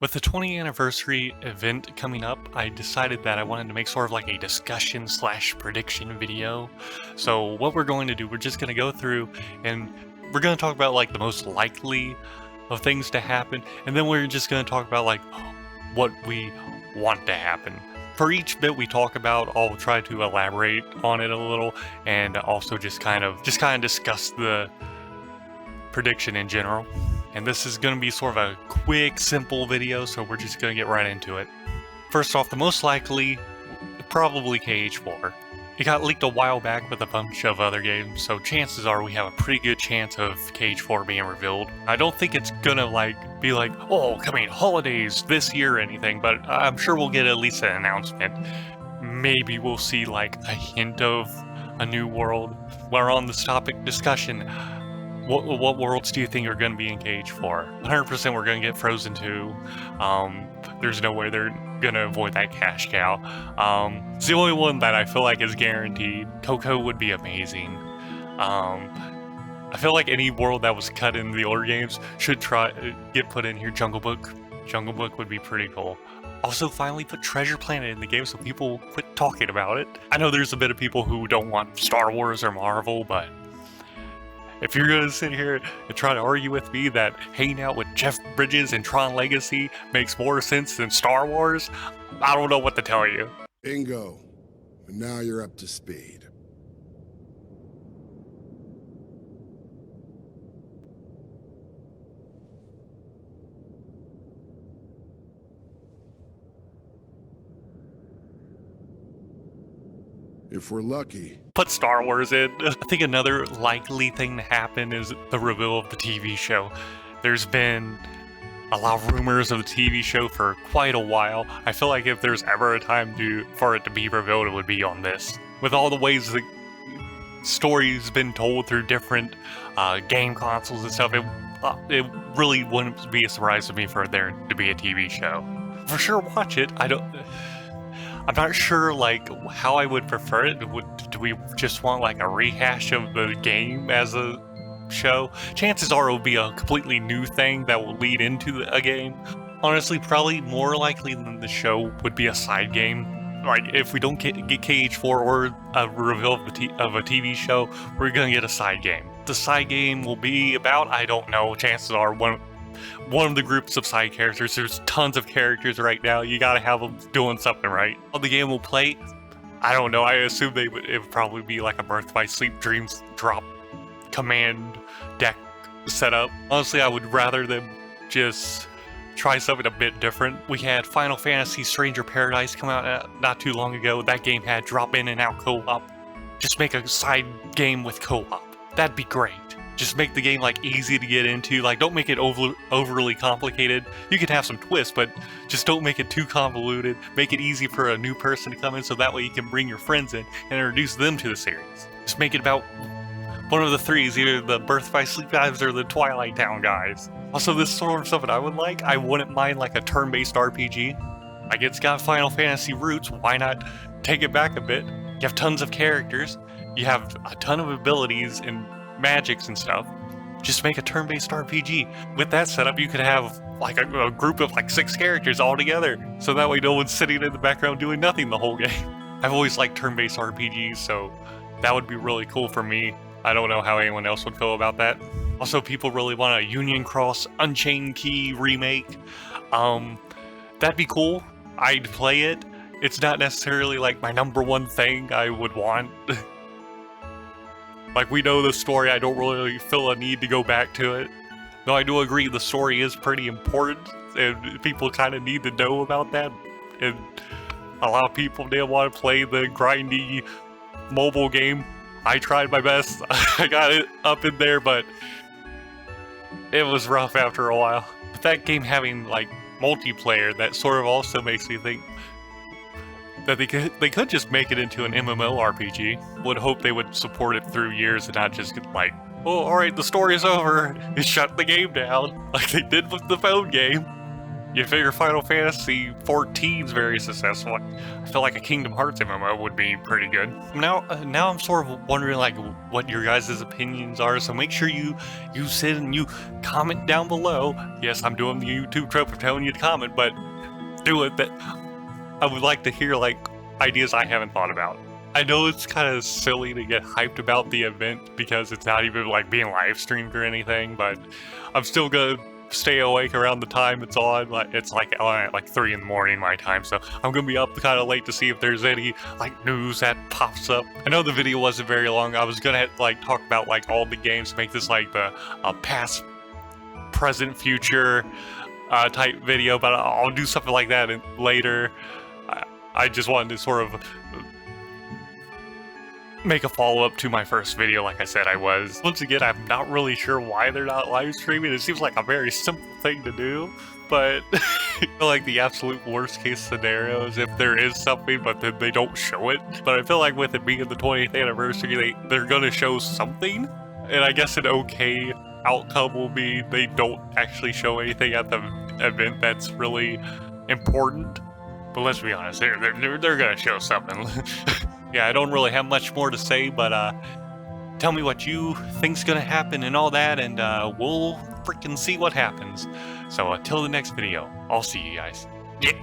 With the 20th anniversary event coming up, I decided that I wanted to make sort of like a discussion slash prediction video. So what we're going to do, we're just going to go through and we're going to talk about like the most likely of things to happen, and then we're just going to talk about like what we want to happen. For each bit we talk about, I'll try to elaborate on it a little and also just kind of discuss the prediction in general. And this is going to be sort of a quick, simple video, so we're just going to get right into it. First off, the most likely, probably KH4. It got leaked a while back with a bunch of other games, so chances are we have a pretty good chance of KH4 being revealed. I don't think it's gonna be like, oh, coming holidays this year or anything, but I'm sure we'll get at least an announcement. Maybe we'll see like a hint of a new world. We're on this topic discussion. What worlds do you think are going to be in KH4? 100% we're going to get Frozen 2. There's no way they're going to avoid that cash cow. It's the only one that I feel like is guaranteed. Coco would be amazing. I feel like any world that was cut in the older games should get put in here. Jungle Book. Jungle Book would be pretty cool. Also, finally put Treasure Planet in the game so people quit talking about it. I know there's a bit of people who don't want Star Wars or Marvel, but if you're going to sit here and try to argue with me that hanging out with Jeff Bridges and Tron Legacy makes more sense than Star Wars, I don't know what to tell you. Bingo. And now you're up to speed. If we're lucky. Put Star Wars in. I think another likely thing to happen is the reveal of the TV show. There's been a lot of rumors of the TV show for quite a while. I feel like if there's ever a time for it to be revealed, it would be on this. With all the ways the story's been told through different game consoles and stuff, it really wouldn't be a surprise to me for there to be a TV show. For sure, watch it. I'm not sure like how I would prefer it. Do we just want like a rehash of the game as a show? Chances are it'll be a completely new thing that will lead into a game. Honestly, probably more likely than the show would be a side game. Like if we don't get KH4 or a reveal of a TV show, we're gonna get a side game. The side game will be about, I don't know, chances are one of the groups of side characters. There's tons of characters right now. You gotta have them doing something right. How the game will play, I don't know. I assume it would probably be like a Birth by Sleep Dreams drop command deck setup. Honestly, I would rather them just try something a bit different. We had Final Fantasy Stranger Paradise come out not too long ago. That game had drop in and out co-op. Just make a side game with co-op. That'd be great. Just make the game like easy to get into. Like don't make it overly complicated. You can have some twists, but just don't make it too convoluted. Make it easy for a new person to come in so that way you can bring your friends in and introduce them to the series. Just make it about one of the threes, either the Birth by Sleep guys or the Twilight Town guys. Also, this sort of stuff that I would like. I wouldn't mind like a turn-based RPG. Like it's got Final Fantasy roots, why not take it back a bit? You have tons of characters. You have a ton of abilities and magics and stuff. Just make a turn-based RPG. With that setup, you could have like a group of like 6 characters all together, so that way no one's sitting in the background doing nothing the whole game. I've always liked turn-based RPGs, so that would be really cool for me. I don't know how anyone else would feel about that. Also, people really want a Union Cross Unchained Key remake. That'd be cool. I'd play it. It's not necessarily like my number one thing I would want. Like, we know the story, I don't really feel a need to go back to it. Though I do agree the story is pretty important, and people kind of need to know about that. And a lot of people didn't want to play the grindy mobile game. I tried my best, I got it up in there, but it was rough after a while. But that game having, like, multiplayer, that sort of also makes me think that they could just make it into an MMORPG. Would hope they would support it through years and not just get like, oh, alright, the story is over, and shut the game down, like they did with the phone game. You figure Final Fantasy 14 is very successful. I feel like a Kingdom Hearts MMO would be pretty good. Now I'm sort of wondering like what your guys' opinions are. So make sure you sit and you comment down below. Yes, I'm doing the YouTube trope of telling you to comment, but do it. That I would like to hear like ideas I haven't thought about. I know it's kind of silly to get hyped about the event because it's not even like being live streamed or anything, but I'm still gonna stay awake around the time it's on. Like it's like on at like 3 in the morning my time, so I'm gonna be up kind of late to see if there's any like news that pops up. I know the video wasn't very long. I was gonna like talk about like all the games, make this like the past, present, future type video, but I'll do something like that later. I just wanted to sort of make a follow-up to my first video like I said I was. Once again, I'm not really sure why they're not live streaming. It seems like a very simple thing to do, but I feel like the absolute worst case scenario is if there is something but then they don't show it. But I feel like with it being the 20th anniversary, they're gonna show something, and I guess an okay outcome will be they don't actually show anything at the event that's really important. But let's be honest, they're gonna show something. Yeah, I don't really have much more to say, but tell me what you think's gonna happen and all that, and we'll freaking see what happens. So until the next video, I'll see you guys. Yeah.